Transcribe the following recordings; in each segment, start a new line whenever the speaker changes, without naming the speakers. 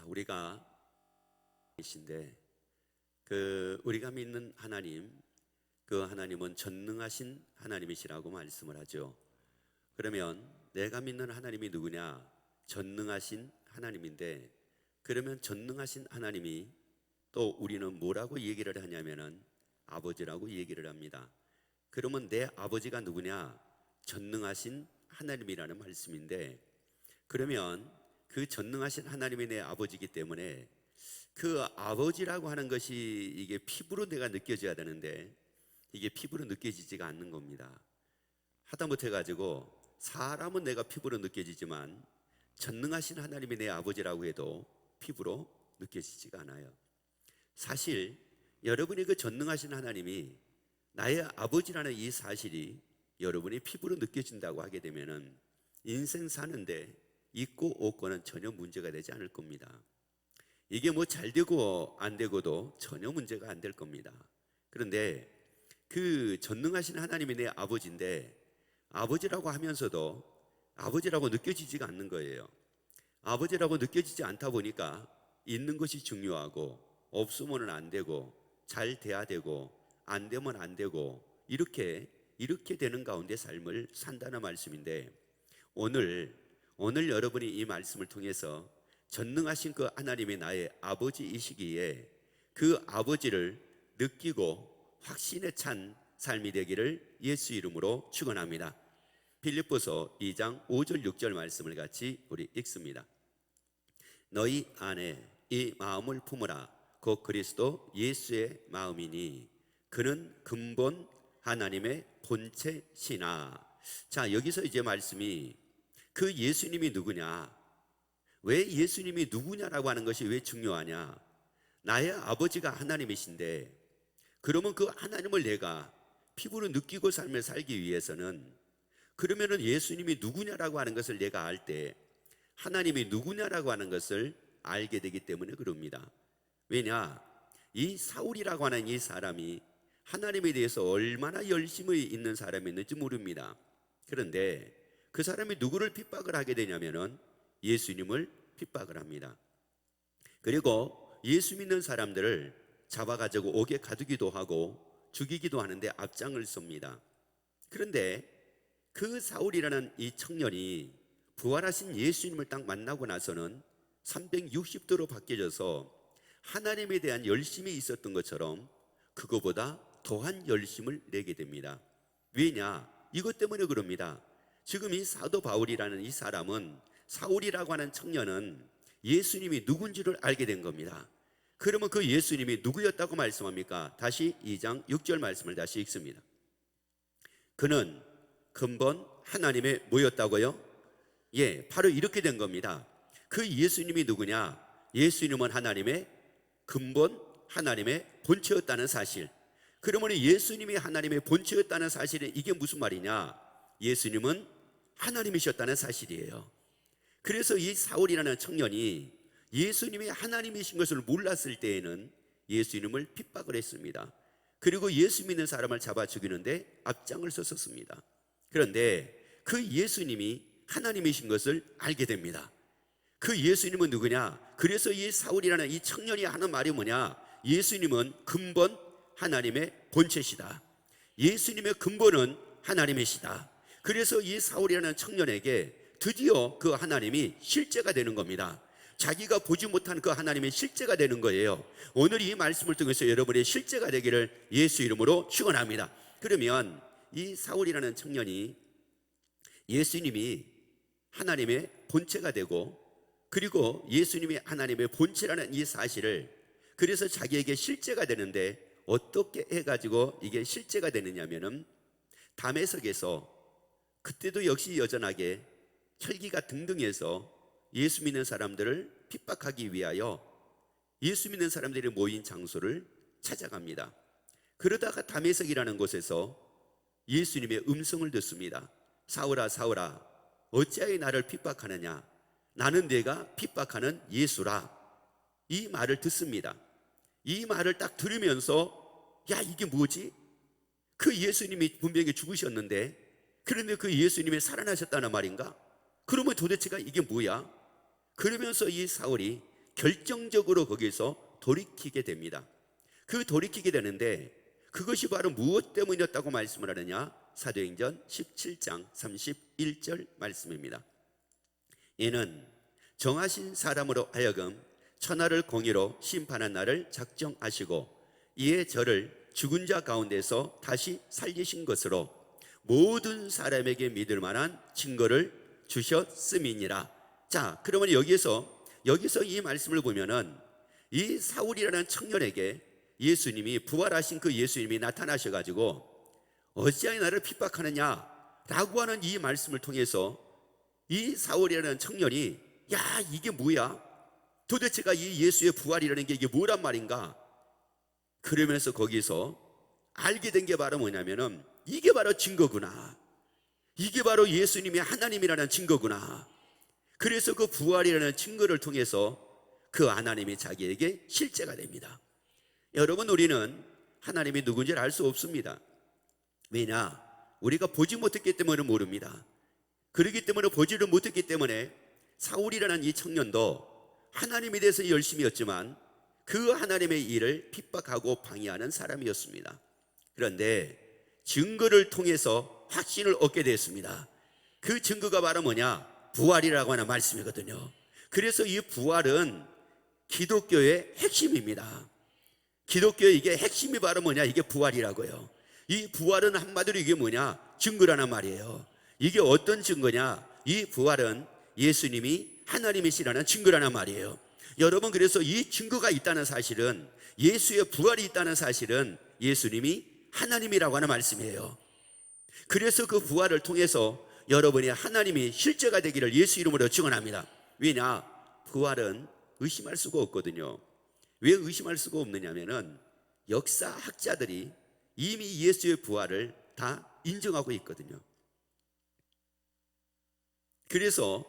우리가 이신데 우리가 믿는 하나님, 그 하나님은 전능하신 하나님이시라고 말씀을 하죠. 그러면 내가 믿는 하나님이 누구냐? 전능하신 하나님인데, 그러면 전능하신 하나님이 또 우리는 뭐라고 얘기를 하냐면은 아버지라고 얘기를 합니다. 그러면 내 아버지가 누구냐? 전능하신 하나님이라는 말씀인데, 그러면 그 전능하신 하나님이 내 아버지이기 때문에 그 아버지라고 하는 것이 이게 피부로 내가 느껴져야 되는데 이게 피부로 느껴지지가 않는 겁니다. 하다못해 가지고 사람은 내가 피부로 느껴지지만 전능하신 하나님이 내 아버지라고 해도 피부로 느껴지지가 않아요. 사실 여러분이 그 전능하신 하나님이 나의 아버지라는 이 사실이 여러분이 피부로 느껴진다고 하게 되면은 인생 사는데 있고 없고는 전혀 문제가 되지 않을 겁니다. 이게 뭐 잘 되고 안 되고도 전혀 문제가 안 될 겁니다. 그런데 그 전능하신 하나님이 내 아버지인데 아버지라고 하면서도 아버지라고 느껴지지가 않는 거예요. 아버지라고 느껴지지 않다 보니까 있는 것이 중요하고 없으면 안 되고 잘 돼야 되고 안 되면 안 되고 이렇게 되는 가운데 삶을 산다는 말씀인데, 오늘 여러분이 이 말씀을 통해서 전능하신 그 하나님이 나의 아버지이시기에 그 아버지를 느끼고 확신에 찬 삶이 되기를 예수 이름으로 축원합니다. 빌립보서 2장 5절 6절 말씀을 같이 우리 읽습니다. 너희 안에 이 마음을 품으라. 곧 그리스도 예수의 마음이니 그는 근본 하나님의 본체시나. 자, 여기서 이제 말씀이 그 예수님이 누구냐, 왜 예수님이 누구냐라고 하는 것이 왜 중요하냐. 나의 아버지가 하나님이신데, 그러면 그 하나님을 내가 피부로 느끼고 삶을 살기 위해서는, 그러면은 예수님이 누구냐라고 하는 것을 내가 알 때 하나님이 누구냐라고 하는 것을 알게 되기 때문에 그럽니다. 왜냐, 이 사울이라고 하는 이 사람이 하나님에 대해서 얼마나 열심히 있는 사람이었는지 모릅니다. 그런데 그 사람이 누구를 핍박을 하게 되냐면은 예수님을 핍박을 합니다. 그리고 예수 믿는 사람들을 잡아가지고 옥에 가두기도 하고 죽이기도 하는데 앞장을 섭니다. 그런데 그 사울이라는 이 청년이 부활하신 예수님을 딱 만나고 나서는 360도로 바뀌어져서 하나님에 대한 열심이 있었던 것처럼 그거보다 더한 열심을 내게 됩니다. 왜냐? 이것 때문에 그럽니다. 지금 이 사도 바울이라는 이 사람은, 사울이라고 하는 청년은 예수님이 누군지를 알게 된 겁니다. 그러면 그 예수님이 누구였다고 말씀합니까? 다시 2장 6절 말씀을 다시 읽습니다. 그는 근본 하나님의 뭐였다고요? 예, 바로 이렇게 된 겁니다. 그 예수님이 누구냐? 예수님은 하나님의 근본, 하나님의 본체였다는 사실. 그러면 예수님이 하나님의 본체였다는 사실은 이게 무슨 말이냐? 예수님은 하나님이셨다는 사실이에요. 그래서 이 사울이라는 청년이 예수님이 하나님이신 것을 몰랐을 때에는 예수님을 핍박을 했습니다. 그리고 예수 믿는 사람을 잡아 죽이는데 앞장을 섰었습니다. 그런데 그 예수님이 하나님이신 것을 알게 됩니다. 그 예수님은 누구냐? 그래서 이 사울이라는 이 청년이 하는 말이 뭐냐? 예수님은 근본 하나님의 본체시다. 예수님의 근본은 하나님이시다. 그래서 이 사울이라는 청년에게 드디어 그 하나님이 실제가 되는 겁니다. 자기가 보지 못한 그 하나님의 실제가 되는 거예요. 오늘 이 말씀을 통해서 여러분의 실제가 되기를 예수 이름으로 축원합니다. 그러면 이 사울이라는 청년이 예수님이 하나님의 본체가 되고, 그리고 예수님이 하나님의 본체라는 이 사실을, 그래서 자기에게 실제가 되는데 어떻게 해가지고 이게 실제가 되느냐면은 담에색에서, 그때도 역시 여전하게 혈기가 등등해서 예수 믿는 사람들을 핍박하기 위하여 예수 믿는 사람들이 모인 장소를 찾아갑니다. 그러다가 담에색이라는 곳에서 예수님의 음성을 듣습니다. 사울아, 사울아, 어찌하여 나를 핍박하느냐? 나는 내가 핍박하는 예수라. 이 말을 듣습니다. 이 말을 딱 들으면서, 야, 이게 뭐지? 그 예수님이 분명히 죽으셨는데, 그런데 그 예수님이 살아나셨다는 말인가? 그러면 도대체가 이게 뭐야? 그러면서 이 사울이 결정적으로 거기서 돌이키게 됩니다. 그 돌이키게 되는데 그것이 바로 무엇 때문이었다고 말씀을 하느냐? 사도행전 17장 31절 말씀입니다. 이는 정하신 사람으로 하여금 천하를 공의로 심판한 날을 작정하시고 이에 저를 죽은 자 가운데서 다시 살리신 것으로 모든 사람에게 믿을 만한 증거를 주셨음이니라. 자, 그러면 여기서 이 말씀을 보면은 이 사울이라는 청년에게 예수님이, 부활하신 그 예수님이 나타나셔가지고 어찌하여 나를 핍박하느냐라고 하는 이 말씀을 통해서 이 사울이라는 청년이, 야, 이게 뭐야? 도대체가 이 예수의 부활이라는 게 이게 뭐란 말인가? 그러면서 거기서 알게 된 게 바로 뭐냐면은 이게 바로 증거구나. 이게 바로 예수님이 하나님이라는 증거구나. 그래서 그 부활이라는 증거를 통해서 그 하나님이 자기에게 실제가 됩니다. 여러분, 우리는 하나님이 누군지를 알 수 없습니다. 왜냐? 우리가 보지 못했기 때문에 모릅니다. 그렇기 때문에 보지를 못했기 때문에 사울이라는 이 청년도 하나님에 대해서 열심히 했지만 그 하나님의 일을 핍박하고 방해하는 사람이었습니다. 그런데 증거를 통해서 확신을 얻게 됐습니다. 그 증거가 바로 뭐냐? 부활이라고 하는 말씀이거든요. 그래서 이 부활은 기독교의 핵심입니다. 기독교의 이게 핵심이 바로 뭐냐? 이게 부활이라고요. 이 부활은 한마디로 이게 뭐냐? 증거라는 말이에요. 이게 어떤 증거냐? 이 부활은 예수님이 하나님이시라는 증거라는 말이에요. 여러분, 그래서 이 증거가 있다는 사실은, 예수의 부활이 있다는 사실은 예수님이 하나님이라고 하는 말씀이에요. 그래서 그 부활을 통해서 여러분이 하나님이 실제가 되기를 예수 이름으로 축원합니다. 왜냐? 부활은 의심할 수가 없거든요. 왜 의심할 수가 없느냐면은 역사학자들이 이미 예수의 부활을 다 인정하고 있거든요. 그래서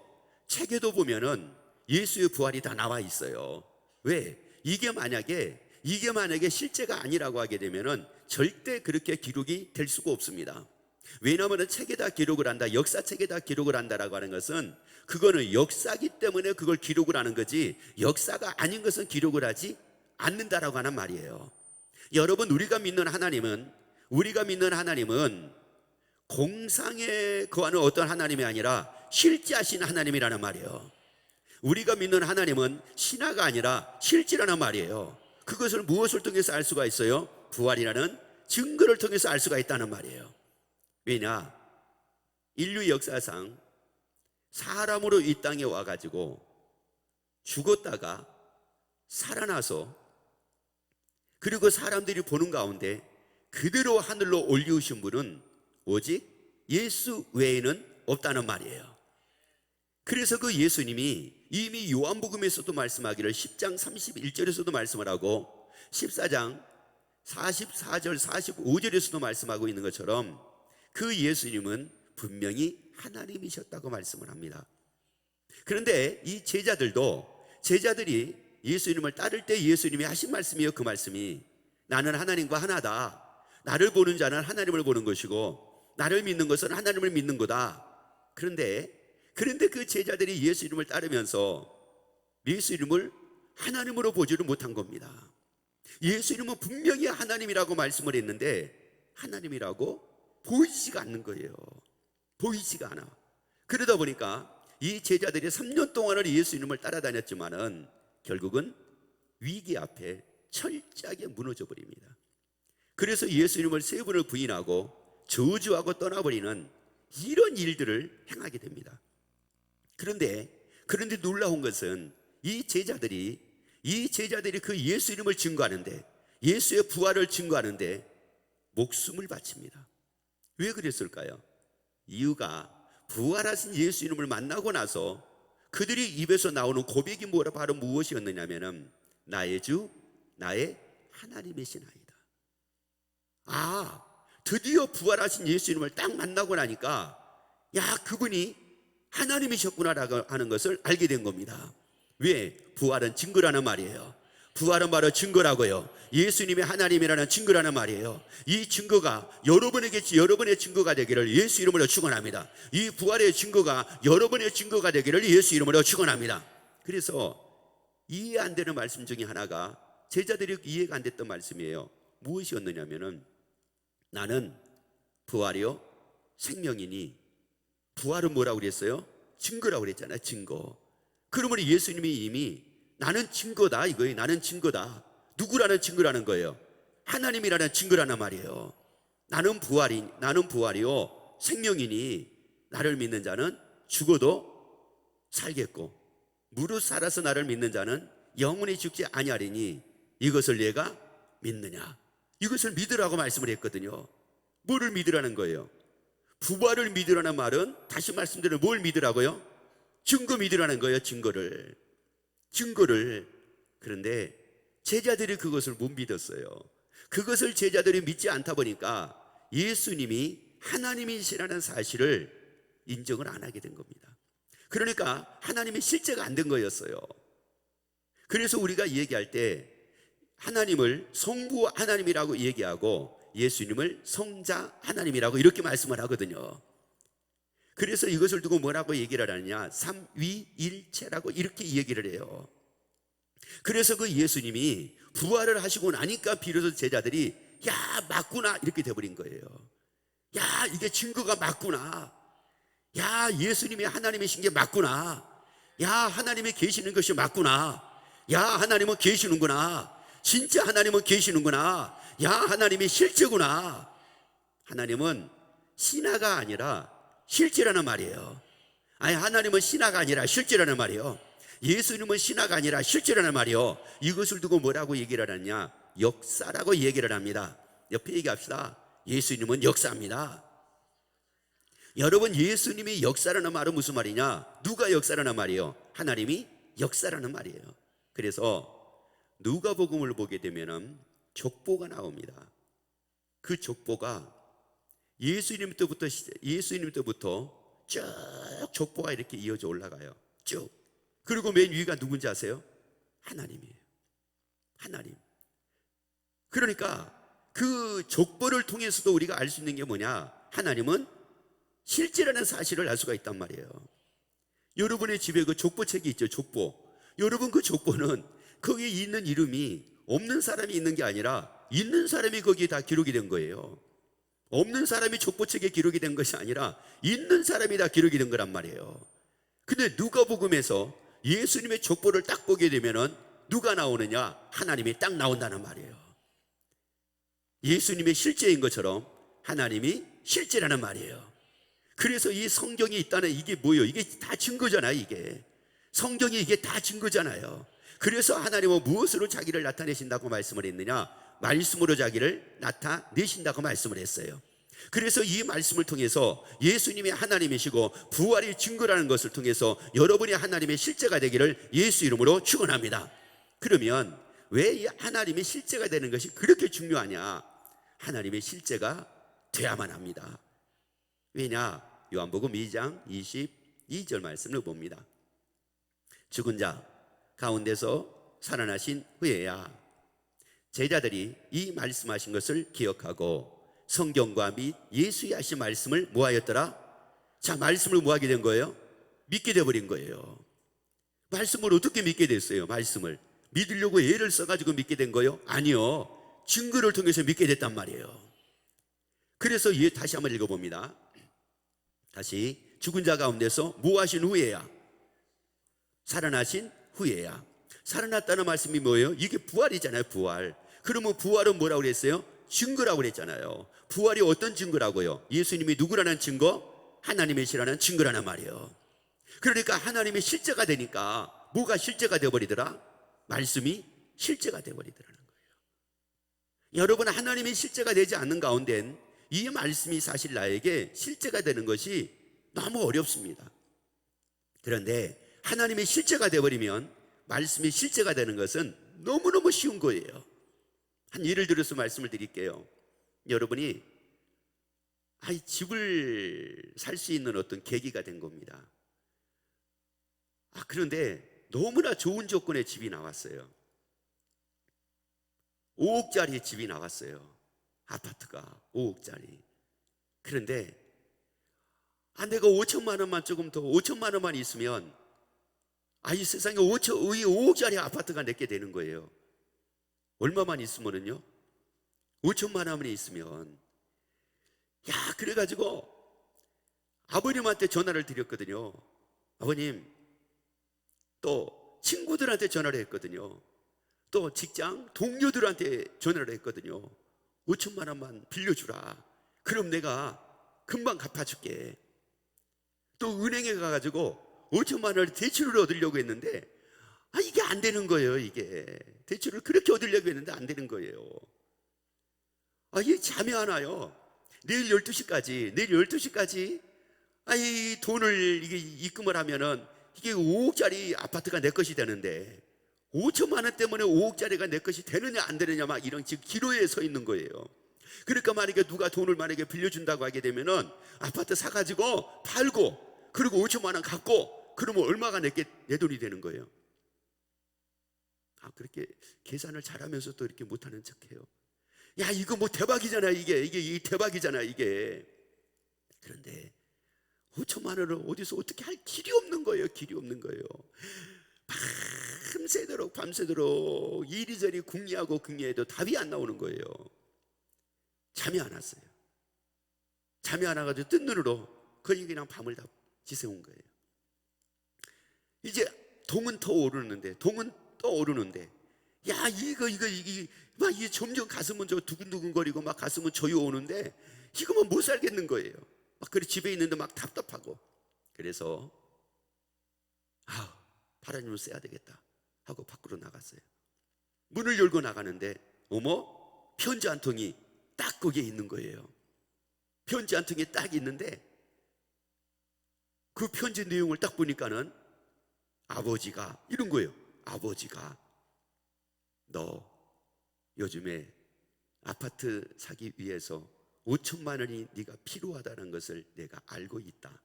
책에도 보면은 예수의 부활이 다 나와 있어요. 왜? 이게 만약에 실제가 아니라고 하게 되면은 절대 그렇게 기록이 될 수가 없습니다. 왜냐하면 책에다 기록을 한다, 역사책에다 기록을 한다라고 하는 것은 그거는 역사기 때문에 그걸 기록을 하는 거지, 역사가 아닌 것은 기록을 하지 않는다라고 하는 말이에요. 여러분, 우리가 믿는 하나님은 공상에 거하는 어떤 하나님이 아니라 실제하신 하나님이라는 말이에요. 우리가 믿는 하나님은 신화가 아니라 실제라는 말이에요. 그것을 무엇을 통해서 알 수가 있어요? 부활이라는 증거를 통해서 알 수가 있다는 말이에요. 왜냐? 인류 역사상 사람으로 이 땅에 와가지고 죽었다가 살아나서, 그리고 사람들이 보는 가운데 그대로 하늘로 올리우신 분은 오직 예수 외에는 없다는 말이에요. 그래서 그 예수님이 이미 요한복음에서도 말씀하기를 10장 31절에서도 말씀을 하고 14장 44절 45절에서도 말씀하고 있는 것처럼 그 예수님은 분명히 하나님이셨다고 말씀을 합니다. 그런데 이 제자들이 예수님을 따를 때 예수님이 하신 말씀이에요. 그 말씀이 나는 하나님과 하나다. 나를 보는 자는 하나님을 보는 것이고 나를 믿는 것은 하나님을 믿는 거다. 그런데 그 제자들이 예수님을 따르면서 예수님을 하나님으로 보지를 못한 겁니다. 예수님은 분명히 하나님이라고 말씀을 했는데 하나님이라고 보이지가 않는 거예요. 보이지가 않아. 그러다 보니까 이 제자들이 3년 동안을 예수님을 따라다녔지만은 결국은 위기 앞에 철저하게 무너져 버립니다. 그래서 예수님을 3번을 부인하고 저주하고 떠나버리는 이런 일들을 행하게 됩니다. 그런데 놀라운 것은 이 제자들이 그 예수님을 증거하는데, 예수의 부활을 증거하는데 목숨을 바칩니다. 왜 그랬을까요? 이유가 부활하신 예수님을 만나고 나서 그들이 입에서 나오는 고백이 바로 무엇이었느냐면은 나의 주, 나의 하나님이시나이다. 드디어 부활하신 예수님을 딱 만나고 나니까 그분이 하나님이셨구나라고 하는 것을 알게 된 겁니다. 왜? 부활은 증거라는 말이에요. 부활은 바로 증거라고요. 예수님이 하나님이라는 증거라는 말이에요. 이 증거가 여러분의 증거가 되기를 예수 이름으로 축원합니다. 이 부활의 증거가 여러분의 증거가 되기를 예수 이름으로 축원합니다. 그래서 이해 안 되는 말씀 중에 하나가 제자들이 이해가 안 됐던 말씀이에요. 무엇이었느냐면은 나는 부활이요 생명이니, 부활은 뭐라고 그랬어요? 증거라고 그랬잖아요. 증거. 그러면 예수님이 이미 나는 증거다 이거예요. 나는 증거다. 누구라는 증거라는 거예요? 하나님이라는 증거라는 말이에요. 나는 부활이요 생명이니 나를 믿는 자는 죽어도 살겠고 무릇 살아서 나를 믿는 자는 영원히 죽지 아니하리니 이것을 내가 믿느냐. 이것을 믿으라고 말씀을 했거든요. 뭐를 믿으라는 거예요? 부활을 믿으라는 말은 다시 말씀드리면 뭘 믿으라고요? 증거 믿으라는 거예요. 증거를. 그런데 제자들이 그것을 못 믿었어요. 그것을 제자들이 믿지 않다 보니까 예수님이 하나님이시라는 사실을 인정을 안 하게 된 겁니다. 그러니까 하나님의 실제가 안 된 거였어요. 그래서 우리가 얘기할 때 하나님을 성부 하나님이라고 얘기하고 예수님을 성자 하나님이라고 이렇게 말씀을 하거든요. 그래서 이것을 두고 뭐라고 얘기를 하느냐, 삼위일체라고 이렇게 얘기를 해요. 그래서 그 예수님이 부활을 하시고 나니까 비로소 제자들이 야 맞구나 이렇게 돼버린 거예요. 야 이게 증거가 맞구나. 야 예수님이 하나님이신 게 맞구나. 야 하나님이 계시는 것이 맞구나. 야 하나님은 계시는구나. 진짜 하나님은 계시는구나. 야 하나님이 실제구나. 하나님은 신화가 아니라 실제라는 말이에요. 아니 하나님은 신화가 아니라 실제라는 말이에요. 예수님은 신화가 아니라 실제라는 말이에요. 이것을 두고 뭐라고 얘기를 하느냐, 역사라고 얘기를 합니다. 옆에 얘기합시다. 예수님은 역사입니다. 여러분 예수님이 역사라는 말은 무슨 말이냐? 누가 역사라는 말이에요? 하나님이 역사라는 말이에요. 그래서 누가복음을 보게 되면은 족보가 나옵니다. 그 족보가 예수님 때부터 쭉 족보가 이렇게 이어져 올라가요. 쭉. 그리고 맨 위가 누군지 아세요? 하나님이에요. 하나님. 그러니까 그 족보를 통해서도 우리가 알 수 있는 게 뭐냐? 하나님은 실제라는 사실을 알 수가 있단 말이에요. 여러분의 집에 그 족보책이 있죠. 족보. 여러분 그 족보는 거기에 있는 이름이 없는 사람이 있는 게 아니라 있는 사람이 거기에 다 기록이 된 거예요. 없는 사람이 족보책에 기록이 된 것이 아니라 있는 사람이 다 기록이 된 거란 말이에요. 근데 누가복음에서 예수님의 족보를 딱 보게 되면은 누가 나오느냐? 하나님이 딱 나온다는 말이에요. 예수님의 실제인 것처럼 하나님이 실제라는 말이에요. 그래서 이 성경이 있다는 이게 뭐예요? 이게 다 증거잖아요. 이게 성경이 이게 다 증거잖아요. 그래서 하나님은 무엇으로 자기를 나타내신다고 말씀을 했느냐? 말씀으로 자기를 나타내신다고 말씀을 했어요. 그래서 이 말씀을 통해서 예수님이 하나님이시고 부활의 증거라는 것을 통해서 여러분이 하나님의 실제가 되기를 예수 이름으로 축원합니다. 그러면 왜 이 하나님의 실제가 되는 것이 그렇게 중요하냐? 하나님의 실제가 돼야만 합니다. 왜냐? 요한복음 2장 22절 말씀을 봅니다. 죽은 자 가운데서 살아나신 후에야. 제자들이 이 말씀하신 것을 기억하고 성경과 및 예수의 하신 말씀을 뭐하였더라? 자, 말씀을 뭐하게 된 거예요? 믿게 되어버린 거예요. 말씀을 어떻게 믿게 됐어요? 말씀을 믿으려고 애를 써가지고 믿게 된 거예요? 아니요, 증거를 통해서 믿게 됐단 말이에요. 그래서 다시 한번 읽어봅니다. 다시, 죽은 자 가운데서 뭐 하신 후에야? 살아나신 후에야. 살아났다는 말씀이 뭐예요? 이게 부활이잖아요. 부활. 그러면 부활은 뭐라고 그랬어요? 증거라고 그랬잖아요. 부활이 어떤 증거라고요? 예수님이 누구라는 증거? 하나님이시라는 증거라는 말이에요. 그러니까 하나님의 실제가 되니까 뭐가 실제가 되어버리더라? 말씀이 실제가 되어버리더라는 거예요. 여러분, 하나님의 실제가 되지 않는 가운데는 이 말씀이 사실 나에게 실제가 되는 것이 너무 어렵습니다. 그런데 하나님의 실제가 되어버리면 말씀이 실제가 되는 것은 너무너무 쉬운 거예요. 한 예를 들어서 말씀을 드릴게요. 여러분이 집을 살 수 있는 어떤 계기가 된 겁니다. 그런데 너무나 좋은 조건의 집이 나왔어요. 5억짜리 집이 나왔어요. 아파트가 5억짜리. 그런데 내가 5천만 원만 조금 더 5천만 원만 있으면 이 세상에 5억짜리 아파트가 내게 되는 거예요. 얼마만 있으면은요? 5천만 원이 있으면. 그래가지고 아버님한테 전화를 드렸거든요. 아버님, 또 친구들한테 전화를 했거든요. 또 직장 동료들한테 전화를 했거든요. 5천만 원만 빌려주라. 그럼 내가 금방 갚아줄게. 또 은행에 가가지고 5천만 원을 대출을 얻으려고 했는데 이게 안 되는 거예요. 이게 대출을 그렇게 얻으려고 했는데 안 되는 거예요. 이게 잠이 안 와요. 내일 12시까지 이 돈을 이게 입금을 하면은 이게 5억짜리 아파트가 내 것이 되는데 5천만 원 때문에 5억짜리가 내 것이 되느냐 안 되느냐 막 이런 지금 기로에 서 있는 거예요. 그러니까 만약에 누가 돈을 만약에 빌려준다고 하게 되면은 아파트 사가지고 팔고 그리고 5천만 원 갚고 그러면 얼마가 내 돈이 되는 거예요. 그렇게 계산을 잘하면서 또 이렇게 못하는 척해요. 이거 뭐 대박이잖아. 이게 대박이잖아 이게. 그런데 5천만 원을 어디서 어떻게 할 길이 없는 거예요. 길이 없는 거예요. 밤새도록 이리저리 궁리해도 답이 안 나오는 거예요. 잠이 안 왔어요. 잠이 안 와가지고 뜬 눈으로 거의 그냥 밤을 다 지새운 거예요. 이제 동은 떠오르는데 이게 막 이게 점점 가슴은 저 두근두근거리고 막 가슴은 조여오는데 이거만 못 살겠는 거예요. 막 그래 집에 있는데 막 답답하고. 그래서 바람을 쐬야 되겠다 하고 밖으로 나갔어요. 문을 열고 나가는데 편지 한 통이 딱 거기에 있는 거예요. 편지 한 통이 딱 있는데 그 편지 내용을 딱 보니까는 아버지가 이런 거예요. 아버지가 너 요즘에 아파트 사기 위해서 5천만 원이 네가 필요하다는 것을 내가 알고 있다.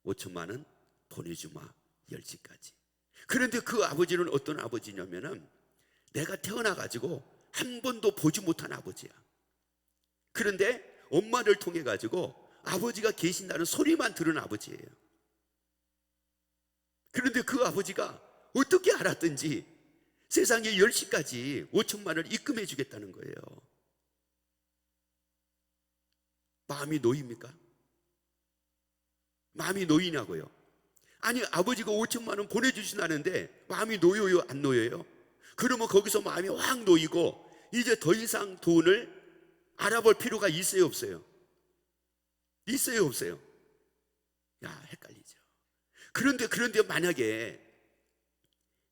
5천만 원 보내주마 10시까지. 그런데 그 아버지는 어떤 아버지냐면은 내가 태어나가지고 한 번도 보지 못한 아버지야. 그런데 엄마를 통해 가지고 아버지가 계신다는 소리만 들은 아버지예요. 그런데 그 아버지가 어떻게 알았든지 세상에 10시까지 5천만 원을 입금해 주겠다는 거예요. 마음이 놓입니까? 마음이 놓이냐고요? 아니 아버지가 5천만 원 보내주신다는데 마음이 놓여요 안 놓여요? 그러면 거기서 마음이 확 놓이고 이제 더 이상 돈을 알아볼 필요가 있어요 없어요? 있어요 없어요? 헷갈리죠. 그런데 만약에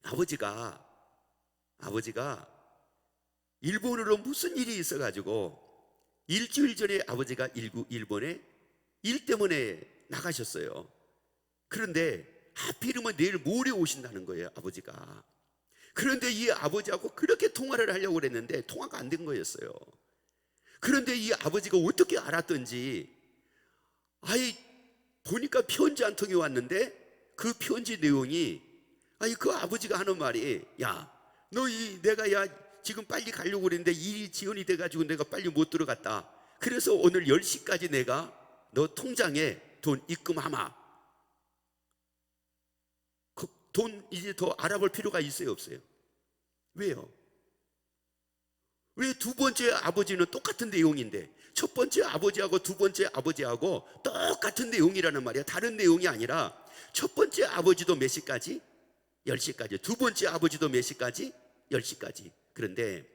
아버지가 일본으로 무슨 일이 있어가지고 일주일 전에 아버지가 일본에 일 때문에 나가셨어요. 그런데 하필이면 내일 모레 오신다는 거예요 아버지가. 그런데 이 아버지하고 그렇게 통화를 하려고 그랬는데 통화가 안 된 거였어요. 그런데 이 아버지가 어떻게 알았던지 보니까 편지 한 통이 왔는데 그 편지 내용이 그 아버지가 하는 말이 내가 지금 빨리 가려고 그랬는데 일이 지연이 돼가지고 내가 빨리 못 들어갔다. 그래서 오늘 10시까지 내가 너 통장에 돈 입금하마. 그 돈 이제 더 알아볼 필요가 있어요 없어요? 왜요? 왜 두 번째 아버지는 똑같은 내용인데 첫 번째 아버지하고 두 번째 아버지하고 똑같은 내용이라는 말이야. 다른 내용이 아니라 첫 번째 아버지도 몇 시까지? 10시까지. 두 번째 아버지도 몇 시까지? 10시까지. 그런데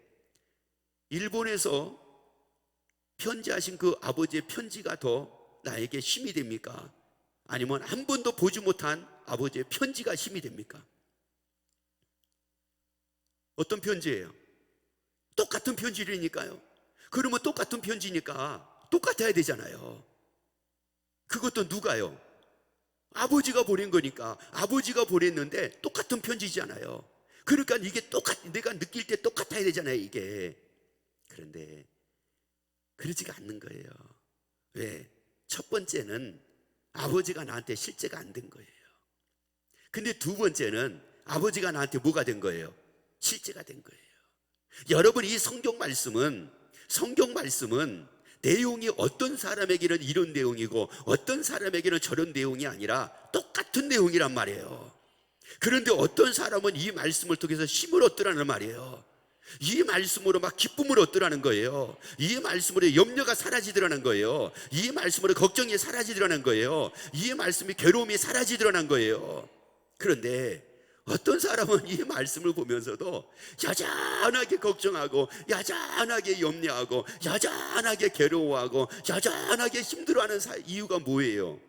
일본에서 편지하신 그 아버지의 편지가 더 나에게 힘이 됩니까? 아니면 한 번도 보지 못한 아버지의 편지가 힘이 됩니까? 어떤 편지예요? 똑같은 편지라니까요. 그러면 똑같은 편지니까 똑같아야 되잖아요. 그것도 누가요? 아버지가 보낸 거니까. 아버지가 보냈는데 똑같은 편지잖아요. 그러니까 이게 내가 느낄 때 똑같아야 되잖아요 이게. 그런데 그러지가 않는 거예요. 왜? 첫 번째는 아버지가 나한테 실제가 안 된 거예요. 근데 두 번째는 아버지가 나한테 뭐가 된 거예요? 실제가 된 거예요. 여러분 이 성경 말씀은 내용이 어떤 사람에게는 이런 내용이고 어떤 사람에게는 저런 내용이 아니라 똑같은 내용이란 말이에요. 그런데 어떤 사람은 이 말씀을 통해서 힘을 얻더라는 말이에요. 이 말씀으로 막 기쁨을 얻더라는 거예요. 이 말씀으로 염려가 사라지더라는 거예요. 이 말씀으로 걱정이 사라지더라는 거예요. 이 말씀이 괴로움이 사라지더라는 거예요. 그런데 어떤 사람은 이 말씀을 보면서도 여전하게 걱정하고, 여전하게 염려하고, 여전하게 괴로워하고, 여전하게 힘들어하는 이유가 뭐예요?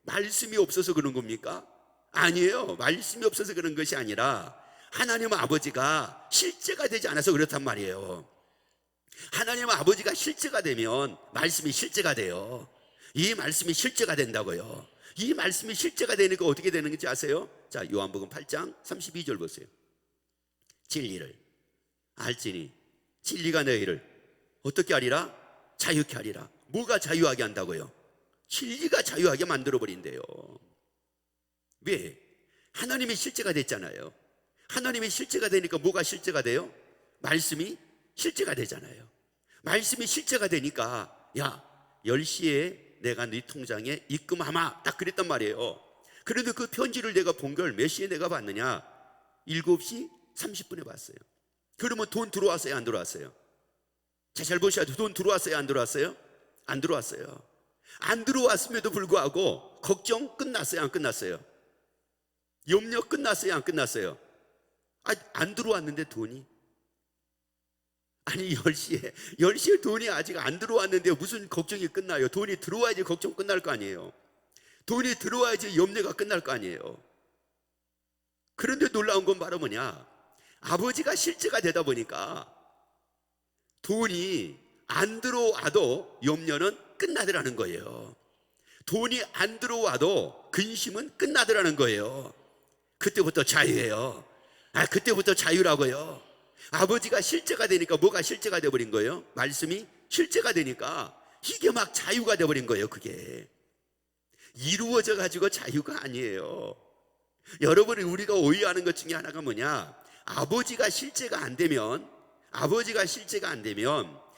말씀이 없어서 그런 겁니까? 아니에요. 말씀이 없어서 그런 것이 아니라 하나님 아버지가 실제가 되지 않아서 그렇단 말이에요. 하나님 아버지가 실제가 되면 말씀이 실제가 돼요. 이 말씀이 실제가 된다고요. 이 말씀이 실제가 되니까 어떻게 되는 건지 아세요? 자, 요한복음 8장 32절 보세요. 진리를 알지니 진리가 너희를 어떻게 하리라? 자유케 하리라. 뭐가 자유하게 한다고요? 진리가 자유하게 만들어버린대요. 왜? 하나님이 실제가 됐잖아요. 하나님이 실제가 되니까 뭐가 실제가 돼요? 말씀이 실제가 되잖아요. 말씀이 실제가 되니까 야, 10시에 내가 네 통장에 입금하마, 딱 그랬단 말이에요. 그런데 그 편지를 내가 본 걸 몇 시에 내가 봤느냐? 7시 30분에 봤어요. 그러면 돈 들어왔어요, 안 들어왔어요? 자, 잘 보셔야 돼요. 돈 들어왔어요, 안 들어왔어요? 안 들어왔어요. 안 들어왔음에도 불구하고 걱정 끝났어요, 안 끝났어요? 염려 끝났어요, 안 끝났어요? 안 들어왔는데 돈이? 아니 10시에 돈이 아직 안 들어왔는데 무슨 걱정이 끝나요? 돈이 들어와야지 걱정 끝날 거 아니에요. 돈이 들어와야지 염려가 끝날 거 아니에요. 그런데 놀라운 건 바로 뭐냐? 아버지가 실제가 되다 보니까 돈이 안 들어와도 염려는 끝나더라는 거예요. 돈이 안 들어와도 근심은 끝나더라는 거예요. 그때부터 자유예요. 그때부터 자유라고요. 아버지가 실제가 되니까 뭐가 실제가 되어버린 거예요? 말씀이 실제가 되니까 이게 막 자유가 되어버린 거예요. 그게 이루어져 가지고 자유가 아니에요. 여러분이 우리가 오해하는 것 중에 하나가 뭐냐? 아버지가 실제가 안 되면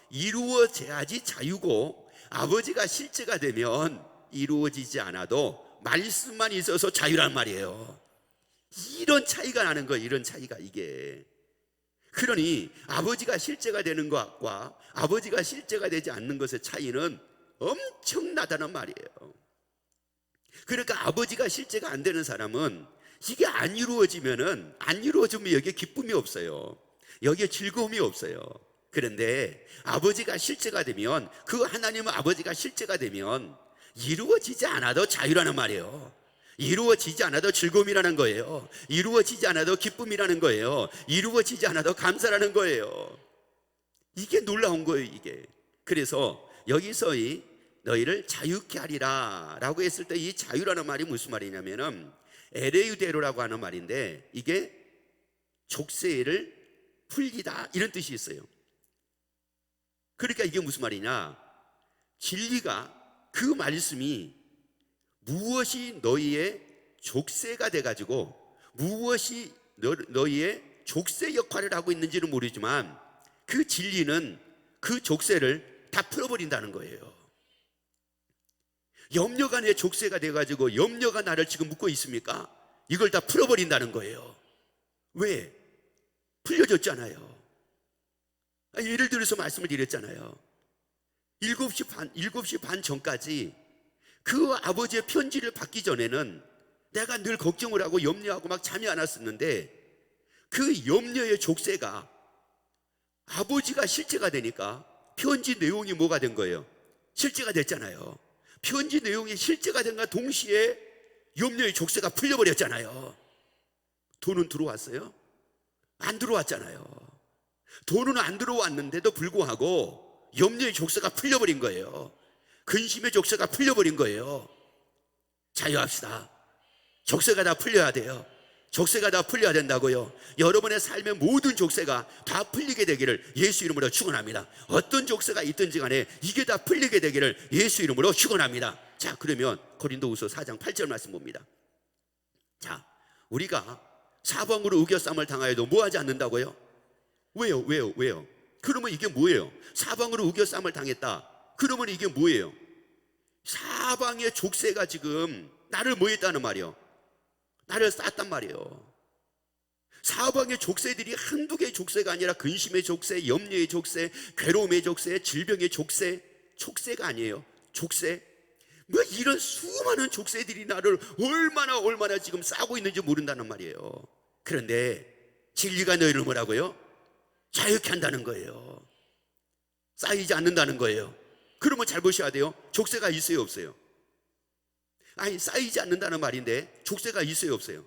이루어져야지 자유고, 아버지가 실제가 되면 이루어지지 않아도 말씀만 있어서 자유란 말이에요. 이런 차이가 나는 거예요. 이런 차이가 이게. 그러니 아버지가 실제가 되는 것과 아버지가 실제가 되지 않는 것의 차이는 엄청나다는 말이에요. 그러니까 아버지가 실제가 안 되는 사람은 이게 안 이루어지면 여기에 기쁨이 없어요. 여기에 즐거움이 없어요. 그런데 아버지가 실제가 되면, 그 하나님은 아버지가 실제가 되면 이루어지지 않아도 자유라는 말이에요. 이루어지지 않아도 즐거움이라는 거예요. 이루어지지 않아도 기쁨이라는 거예요. 이루어지지 않아도 감사라는 거예요. 이게 놀라운 거예요, 이게. 그래서 여기서 이 너희를 자유케 하리라 라고 했을 때 이 자유라는 말이 무슨 말이냐면은 에레유데로라고 하는 말인데, 이게 족쇄를 풀리다 이런 뜻이 있어요. 그러니까 이게 무슨 말이냐? 진리가, 그 말씀이 무엇이 너희의 족쇄가 돼가지고 무엇이 너희의 족쇄 역할을 하고 있는지는 모르지만 그 진리는 그 족쇄를 다 풀어버린다는 거예요. 염려가 내 족쇄가 돼가지고 염려가 나를 지금 묶고 있습니까? 이걸 다 풀어버린다는 거예요. 왜? 풀려졌잖아요. 예를 들어서 말씀을 드렸잖아요. 7시 반 전까지 그 아버지의 편지를 받기 전에는 내가 늘 걱정을 하고 염려하고 막 잠이 안 왔었는데, 그 염려의 족쇄가 아버지가 실제가 되니까 편지 내용이 뭐가 된 거예요? 실제가 됐잖아요. 편지 내용이 실제가 된과 동시에 염려의 족쇄가 풀려버렸잖아요. 돈은 들어왔어요? 안 들어왔잖아요. 돈은 안 들어왔는데도 불구하고 염려의 족쇄가 풀려버린 거예요. 근심의 족쇄가 풀려버린 거예요. 자유합시다. 족쇄가 다 풀려야 돼요. 족쇄가 다 풀려야 된다고요. 여러분의 삶의 모든 족쇄가 다 풀리게 되기를 예수 이름으로 축원합니다. 어떤 족쇄가 있든지 간에 이게 다 풀리게 되기를 예수 이름으로 축원합니다. 자, 그러면 고린도후서 4장 8절 말씀 봅니다. 자, 우리가 사방으로 우겨쌈을 당하여도 뭐 하지 않는다고요? 왜요? 그러면 이게 뭐예요? 사방으로 우겨쌈을 당했다. 그러면 이게 뭐예요? 사방의 족쇄가 지금 나를 뭐 했다는 말이에요? 나를 쌌단 말이에요. 사방의 족쇄들이 한두 개의 족쇄가 아니라 근심의 족쇄, 염려의 족쇄, 괴로움의 족쇄, 질병의 족쇄, 족쇄가 아니에요. 족쇄. 뭐 이런 수많은 족쇄들이 나를 얼마나 지금 싸고 있는지 모른다는 말이에요. 그런데 진리가 너희를 뭐라고요? 자유케 한다는 거예요. 쌓이지 않는다는 거예요. 그러면 잘 보셔야 돼요. 족쇄가 있어요, 없어요? 아니, 쌓이지 않는다는 말인데 족쇄가 있어요, 없어요?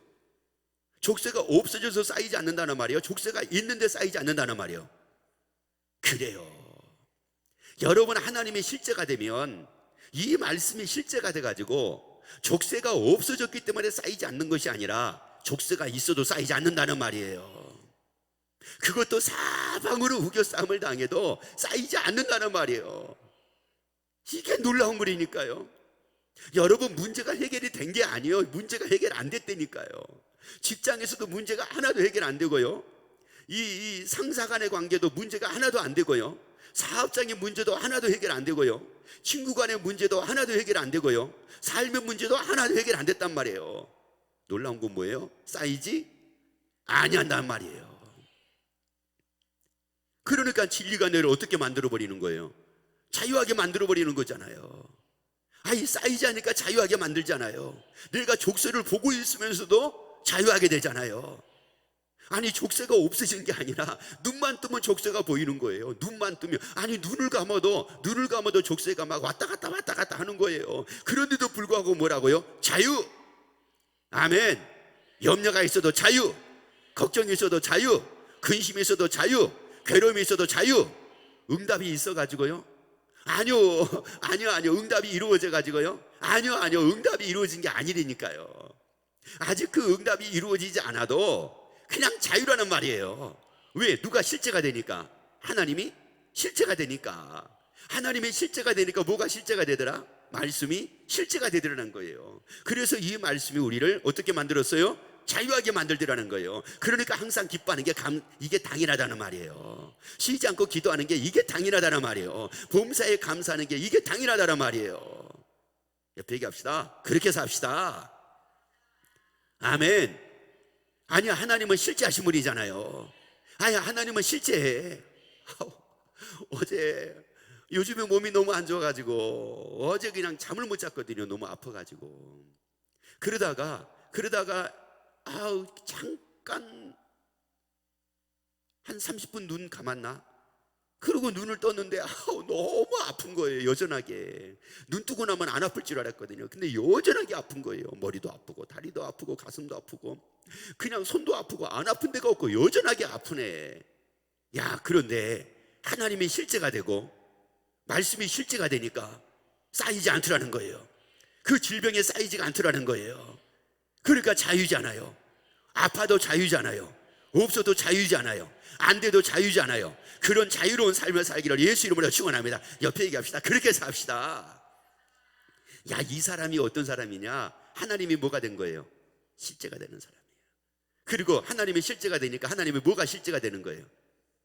족쇄가 없어져서 쌓이지 않는다는 말이에요? 족쇄가 있는데 쌓이지 않는다는 말이에요? 그래요. 여러분, 하나님의 실제가 되면 이 말씀이 실제가 돼가지고 족쇄가 없어졌기 때문에 쌓이지 않는 것이 아니라 족쇄가 있어도 쌓이지 않는다는 말이에요. 그것도 사방으로 우겨 싸움을 당해도 쌓이지 않는다는 말이에요. 이게 놀라운 일이니까요. 여러분, 문제가 해결이 된 게 아니에요. 문제가 해결 안 됐다니까요. 직장에서도 문제가 하나도 해결 안 되고요, 이 상사 간의 관계도 문제가 하나도 안 되고요, 사업장의 문제도 하나도 해결 안 되고요, 친구 간의 문제도 하나도 해결 안 되고요, 삶의 문제도 하나도 해결 안 됐단 말이에요. 놀라운 건 뭐예요? 쌓이지 아니한단 말이에요. 그러니까 진리가 너를 어떻게 만들어버리는 거예요? 자유하게 만들어버리는 거잖아요. 아니, 쌓이지 않으니까 자유하게 만들잖아요. 내가 족쇄를 보고 있으면서도 자유하게 되잖아요. 아니, 족쇄가 없어지는 게 아니라 눈만 뜨면 족쇄가 보이는 거예요. 눈만 뜨면. 아니, 눈을 감아도 족쇄가 막 왔다 갔다 하는 거예요. 그런데도 불구하고 뭐라고요? 자유. 아멘. 염려가 있어도 자유, 걱정이 있어도 자유, 근심이 있어도 자유, 괴로움이 있어도 자유. 응답이 있어가지고요? 아니요. 응답이 이루어져 가지고요? 아니요. 응답이 이루어진 게 아니라니까요. 아직 그 응답이 이루어지지 않아도 그냥 자유라는 말이에요. 왜? 누가 실제가 되니까? 하나님이 실제가 되니까. 하나님의 실제가 되니까 뭐가 실제가 되더라? 말씀이 실제가 되더라는 거예요. 그래서 이 말씀이 우리를 어떻게 만들었어요? 자유하게 만들더라는 거예요. 그러니까 항상 기뻐하는 게 이게 당연하다는 말이에요. 쉬지 않고 기도하는 게 이게 당연하다는 말이에요. 범사에 감사하는 게 이게 당연하다는 말이에요. 옆에 얘기합시다. 그렇게 삽시다. 아멘. 아니야, 하나님은 실제하신 분이잖아요. 아니야, 하나님은 실제해. 요즘에 몸이 너무 안 좋아가지고 어제 그냥 잠을 못 잤거든요. 너무 아파가지고. 그러다가 잠깐 한 30분 눈 감았나? 그러고 눈을 떴는데 너무 아픈 거예요. 여전하게. 눈 뜨고 나면 안 아플 줄 알았거든요. 근데 여전하게 아픈 거예요. 머리도 아프고 다리도 아프고 가슴도 아프고 그냥 손도 아프고 안 아픈 데가 없고 여전하게 아프네. 야, 그런데 하나님이 실제가 되고 말씀이 실제가 되니까 쌓이지 않더라는 거예요. 그 질병에 쌓이지가 않더라는 거예요. 그러니까 자유잖아요. 아파도 자유잖아요. 없어도 자유잖아요. 안 돼도 자유잖아요. 그런 자유로운 삶을 살기를 예수 이름으로 축원합니다. 옆에 얘기합시다. 그렇게 삽시다. 야, 이 사람이 어떤 사람이냐? 하나님이 뭐가 된 거예요? 실제가 되는 사람이에요. 그리고 하나님이 실제가 되니까 하나님이 뭐가 실제가 되는 거예요?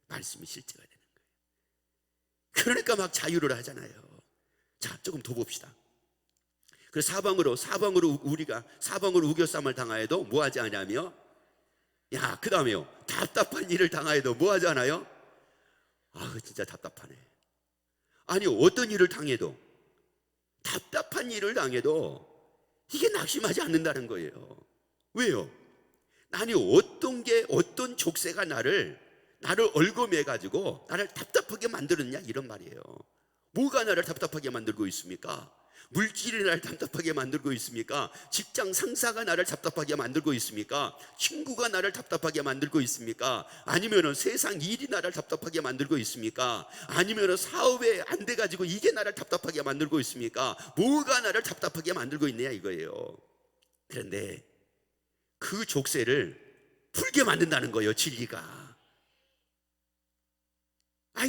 말씀이 실제가 되는 거예요. 그러니까 막 자유를 하잖아요. 자, 조금 더 봅시다. 그래서 우리가 사방으로 우겨쌈을 당하여도 뭐 하지 않냐며, 야, 그 다음에요, 답답한 일을 당하여도 뭐 하지 않아요? 진짜 답답하네. 아니, 어떤 일을 당해도, 답답한 일을 당해도 이게 낙심하지 않는다는 거예요. 왜요? 아니, 어떤 족쇄가 나를 얽어매가지고 나를 답답하게 만들었냐, 이런 말이에요. 뭐가 나를 답답하게 만들고 있습니까? 물질이 나를 답답하게 만들고 있습니까? 직장 상사가 나를 답답하게 만들고 있습니까? 친구가 나를 답답하게 만들고 있습니까? 아니면 세상 일이 나를 답답하게 만들고 있습니까? 아니면 사업에 안 돼가지고 이게 나를 답답하게 만들고 있습니까? 뭐가 나를 답답하게 만들고 있느냐, 이거예요. 그런데 그 족쇄를 풀게 만든다는 거예요, 진리가.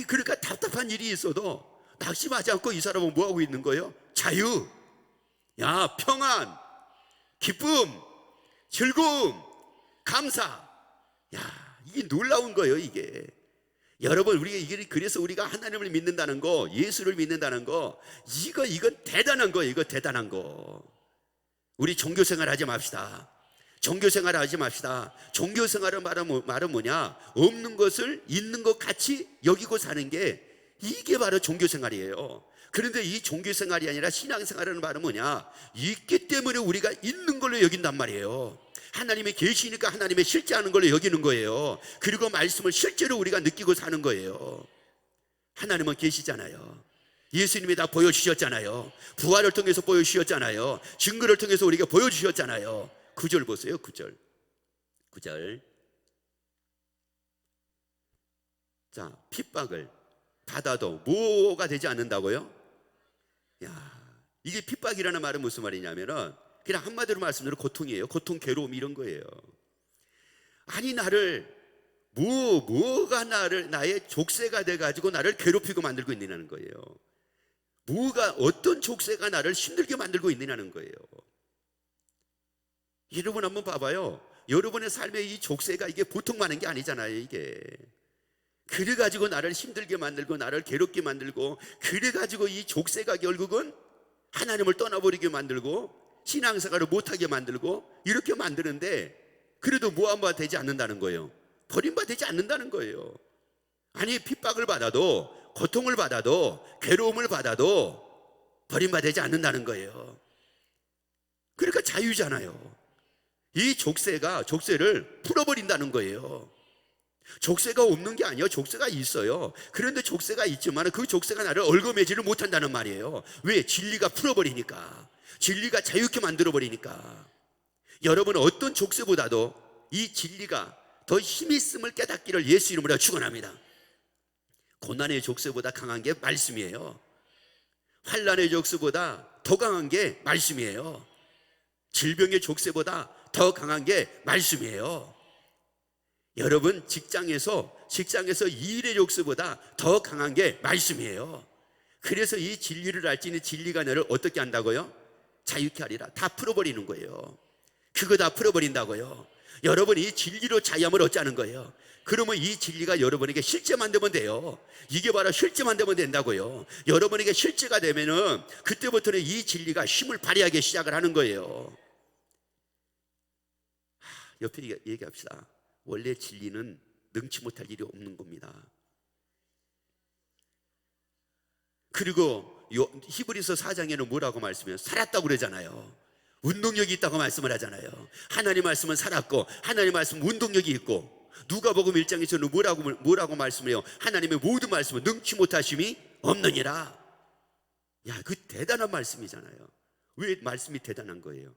그러니까 답답한 일이 있어도 낙심하지 않고 이 사람은 뭐 하고 있는 거예요? 자유, 평안, 기쁨, 즐거움, 감사. 이게 놀라운 거예요, 이게. 여러분, 그래서 우리가 하나님을 믿는다는 거, 예수를 믿는다는 거, 이건 대단한 거예요. 이거 대단한 거. 우리 종교 생활 하지 맙시다. 종교생활을 하지 맙시다. 종교생활의 말은 뭐냐? 없는 것을 있는 것 같이 여기고 사는 게, 이게 바로 종교생활이에요. 그런데 이 종교생활이 아니라 신앙생활이라는 말은 뭐냐? 있기 때문에 우리가 있는 걸로 여긴단 말이에요. 하나님이 계시니까 하나님의 실제하는 걸로 여기는 거예요. 그리고 말씀을 실제로 우리가 느끼고 사는 거예요. 하나님은 계시잖아요. 예수님이 다 보여주셨잖아요. 부활을 통해서 보여주셨잖아요. 증거를 통해서 우리에게 보여주셨잖아요. 9절 보세요. 9절. 자, 핍박을 받아도 뭐가 되지 않는다고요? 야, 이게 핍박이라는 말은 무슨 말이냐면은 그냥 한마디로 말씀드려 고통이에요. 고통, 괴로움 이런 거예요. 아니, 뭐가 나의 족쇄가 돼가지고 나를 괴롭히고 만들고 있느냐는 거예요. 어떤 족쇄가 나를 힘들게 만들고 있느냐는 거예요. 여러분 한번 봐봐요. 여러분의 삶의 이 족쇄가 이게 보통 많은 게 아니잖아요. 이게 그래가지고 나를 힘들게 만들고 나를 괴롭게 만들고, 그래가지고 이 족쇄가 결국은 하나님을 떠나버리게 만들고 신앙생활을 못하게 만들고 이렇게 만드는데, 그래도 모함바 되지 않는다는 거예요. 버림바 되지 않는다는 거예요. 아니, 핍박을 받아도, 고통을 받아도, 괴로움을 받아도 버림바 되지 않는다는 거예요. 그러니까 자유잖아요. 이 족쇄를 풀어버린다는 거예요. 족쇄가 없는 게 아니에요. 족쇄가 있어요. 그런데 족쇄가 있지만 그 족쇄가 나를 얽어매지를 못한다는 말이에요. 왜? 진리가 풀어버리니까. 진리가 자유케 만들어버리니까. 여러분은 어떤 족쇄보다도 이 진리가 더 힘이 있음을 깨닫기를 예수 이름으로 축원합니다. 고난의 족쇄보다 강한 게 말씀이에요. 환난의 족쇄보다 더 강한 게 말씀이에요. 질병의 족쇄보다 더 강한 게 말씀이에요. 여러분 직장에서 일의 족쇄보다 더 강한 게 말씀이에요. 그래서 이 진리를 알지니 진리가 너를 어떻게 한다고요? 자유케 하리라. 다 풀어버리는 거예요. 그거 다 풀어버린다고요. 여러분이 이 진리로 자유함을 얻자는 거예요. 그러면 이 진리가 여러분에게 실제만 되면 돼요. 이게 바로 실제만 되면 된다고요. 여러분에게 실제가 되면은 그때부터는 이 진리가 힘을 발휘하기 시작을 하는 거예요. 옆에 얘기합시다. 원래 진리는 능치 못할 일이 없는 겁니다. 그리고 히브리서 4장에는 뭐라고 말씀해요? 살았다고 그러잖아요. 운동력이 있다고 말씀을 하잖아요. 하나님 말씀은 살았고 하나님 말씀은 운동력이 있고, 누가복음 1장에서는 뭐라고 말씀을 해요? 하나님의 모든 말씀은 능치 못하심이 없느니라. 야, 그 대단한 말씀이잖아요. 왜 말씀이 대단한 거예요?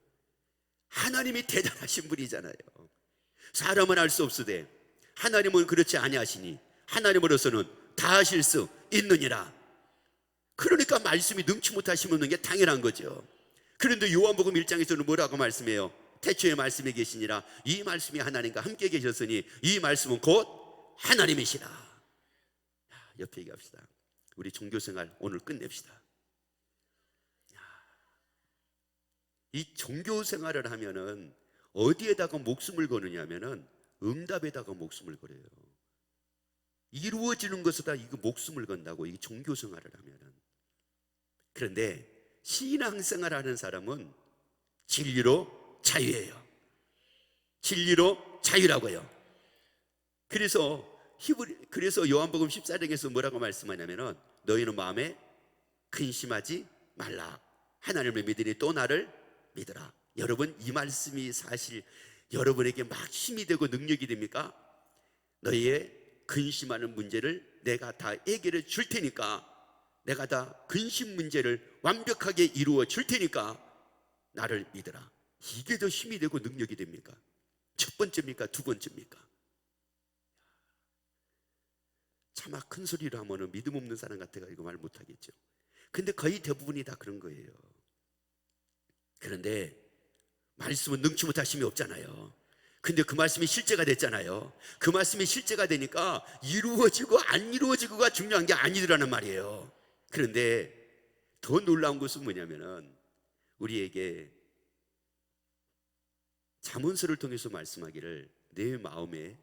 하나님이 대단하신 분이잖아요. 사람은 알 수 없으되 하나님은 그렇지 아니하시니 하나님으로서는 다 하실 수 있느니라. 그러니까 말씀이 능치 못하심이 없는 게 당연한 거죠. 그런데 요한복음 1장에서는 뭐라고 말씀해요? 태초에 말씀이 계시니라. 이 말씀이 하나님과 함께 계셨으니 이 말씀은 곧 하나님이시라. 옆에 얘기합시다. 우리 종교생활 오늘 끝냅시다. 이 종교생활을 하면은 어디에다가 목숨을 거느냐면은 응답에다가 목숨을 걸어요. 이루어지는 것에다 이거 목숨을 건다고, 이 종교생활을 하면은. 그런데 신앙생활 하는 사람은 진리로 자유예요. 진리로 자유라고요. 그래서 요한복음 14장에서 뭐라고 말씀하냐면은 너희는 마음에 근심하지 말라. 하나님을 믿으니 또 나를 믿으라. 여러분, 이 말씀이 사실 여러분에게 막 힘이 되고 능력이 됩니까? 너희의 근심하는 문제를 내가 다 해결해 줄 테니까, 내가 다 근심 문제를 완벽하게 이루어 줄 테니까 나를 믿으라. 이게 더 힘이 되고 능력이 됩니까? 첫 번째입니까? 두 번째입니까? 차마 큰 소리로 하면은 믿음 없는 사람 같아가지고 말 못하겠죠. 근데 거의 대부분이 다 그런 거예요. 그런데 말씀은 능치 못하심이 없잖아요. 근데 그 말씀이 실제가 됐잖아요. 그 말씀이 실제가 되니까 이루어지고 안 이루어지고가 중요한 게 아니더라는 말이에요. 그런데 더 놀라운 것은 뭐냐면은 우리에게 잠언서를 통해서 말씀하기를 내 마음에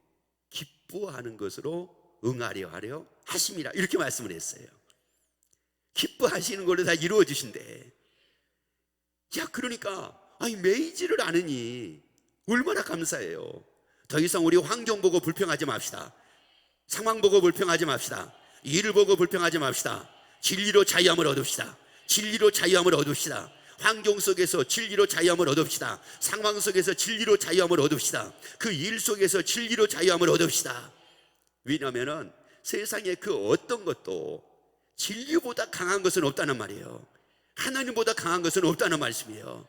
기뻐하는 것으로 응하려 하려 하심이라, 이렇게 말씀을 했어요. 기뻐하시는 걸로 다 이루어지신대. 야, 그러니까 아니 매이지를 않으니 얼마나 감사해요. 더 이상 우리 환경 보고 불평하지 맙시다. 상황 보고 불평하지 맙시다. 일을 보고 불평하지 맙시다. 진리로 자유함을 얻읍시다. 진리로 자유함을 얻읍시다. 환경 속에서 진리로 자유함을 얻읍시다. 상황 속에서 진리로 자유함을 얻읍시다. 그 일 속에서 진리로 자유함을 얻읍시다. 왜냐하면 세상에 그 어떤 것도 진리보다 강한 것은 없다는 말이에요. 하나님보다 강한 것은 없다는 말씀이에요.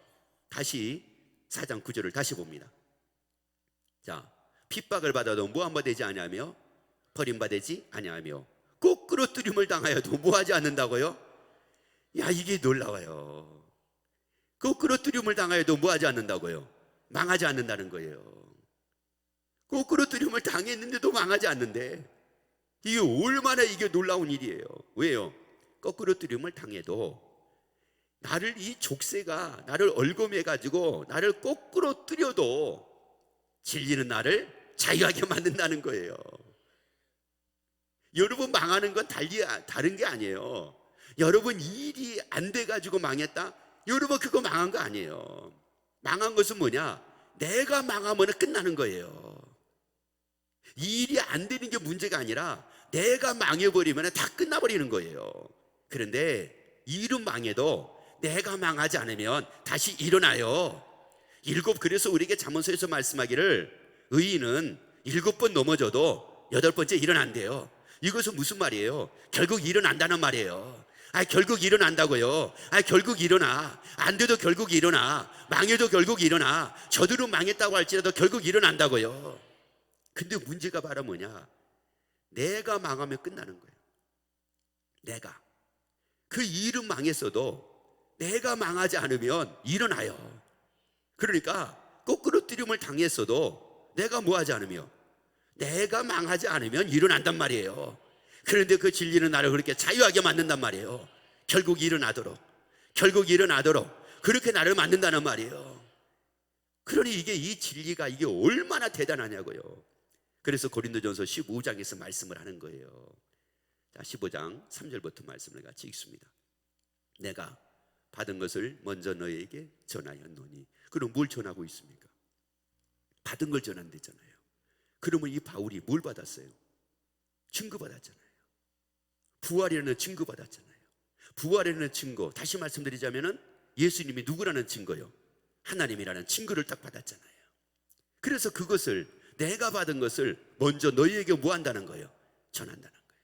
다시 4장 9절을 다시 봅니다. 자, 핍박을 받아도 무함받지 아니하며 버림받지 아니하며 거꾸로뜨림을 당하여도 뭐하지 않는다고요? 야, 이게 놀라워요. 거꾸로뜨림을 당하여도 뭐하지 않는다고요? 망하지 않는다는 거예요. 거꾸로뜨림을 당했는데도 망하지 않는데, 이게 얼마나 이게 놀라운 일이에요. 왜요? 거꾸로뜨림을 당해도 나를, 이 족쇄가 나를 얼검해가지고 나를 거꾸로 뜨려도 진리는 나를 자유하게 만든다는 거예요. 여러분, 망하는 건 다른 게 아니에요. 여러분 일이 안 돼가지고 망했다? 여러분 그거 망한 거 아니에요. 망한 것은 뭐냐? 내가 망하면 끝나는 거예요. 이 일이 안 되는 게 문제가 아니라 내가 망해버리면 다 끝나버리는 거예요. 그런데 일은 망해도 내가 망하지 않으면 다시 일어나요. 그래서 우리에게 잠언서에서 말씀하기를 의인은 7번 넘어져도 8번째 일어난대요. 이것은 무슨 말이에요? 결국 일어난다는 말이에요. 결국 일어난다고요. 결국 일어나. 안 돼도 결국 일어나. 망해도 결국 일어나. 저들은 망했다고 할지라도 결국 일어난다고요. 근데 문제가 바로 뭐냐? 내가 망하면 끝나는 거예요. 내가. 그 일은 망했어도 내가 망하지 않으면 일어나요. 그러니까 거꾸로 뜨림을 당했어도 내가 뭐하지 않으며, 내가 망하지 않으면 일어난단 말이에요. 그런데 그 진리는 나를 그렇게 자유하게 만든단 말이에요. 결국 일어나도록 그렇게 나를 만든다는 말이에요. 그러니 이 진리가 이게 얼마나 대단하냐고요. 그래서 고린도전서 15장에서 말씀을 하는 거예요. 자, 15장 3절부터 말씀을 같이 읽습니다. 내가 받은 것을 먼저 너에게 전하였노니. 그럼 뭘 전하고 있습니까? 받은 걸 전한대잖아요. 그러면 이 바울이 뭘 받았어요? 증거받았잖아요. 부활이라는 증거받았잖아요. 부활이라는 증거, 다시 말씀드리자면 예수님이 누구라는 증거요? 하나님이라는 증거를 딱 받았잖아요. 그래서 그것을, 내가 받은 것을 먼저 너희에게 뭐 한다는 거예요? 전한다는 거예요.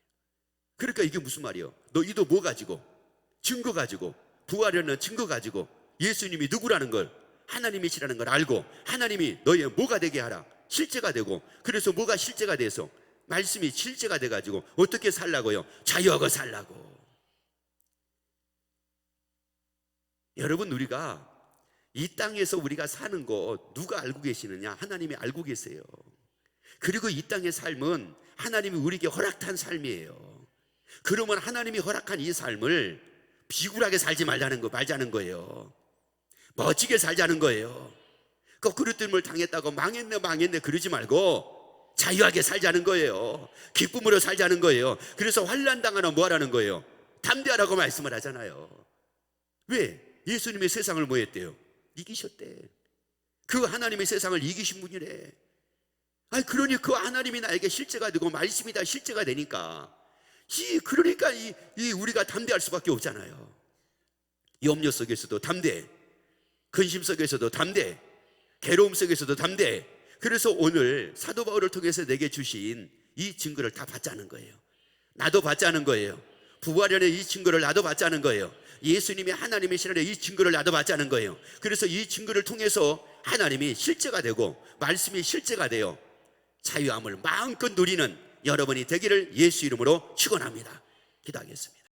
그러니까 이게 무슨 말이에요? 너희도 뭐 가지고? 증거 가지고, 부활이라는 증거 가지고 예수님이 누구라는 걸, 하나님이시라는 걸 알고 하나님이 너희의 뭐가 되게 하라? 실제가 되고. 그래서 뭐가 실제가 돼서? 말씀이 실제가 돼가지고 어떻게 살라고요? 자유하고 살라고. 여러분, 우리가 이 땅에서 우리가 사는 거 누가 알고 계시느냐? 하나님이 알고 계세요. 그리고 이 땅의 삶은 하나님이 우리에게 허락한 삶이에요. 그러면 하나님이 허락한 이 삶을 비굴하게 살지 말자는 거예요. 멋지게 살자는 거예요. 거꾸로 뜸을 당했다고 망했네 그러지 말고 자유하게 살자는 거예요. 기쁨으로 살자는 거예요. 그래서 환난 당하나 뭐 하라는 거예요? 담대하라고 말씀을 하잖아요. 왜? 예수님이 세상을 뭐 했대요? 이기셨대. 그 하나님이 세상을 이기신 분이래. 그러니 그 하나님이 나에게 실제가 되고 말씀이 다 실제가 되니까 그러니까 우리가 담대할 수밖에 없잖아요. 염려 속에서도 담대, 근심 속에서도 담대, 괴로움 속에서도 담대. 그래서 오늘 사도 바울을 통해서 내게 주신 이 증거를 다 받자는 거예요. 나도 받자는 거예요. 부활연의 이 증거를 나도 받자는 거예요. 예수님이 하나님이시라는 이 증거를 나도 받자는 거예요. 그래서 이 증거를 통해서 하나님이 실제가 되고 말씀이 실제가 되어 자유함을 마음껏 누리는 여러분이 되기를 예수 이름으로 축원합니다. 기도하겠습니다.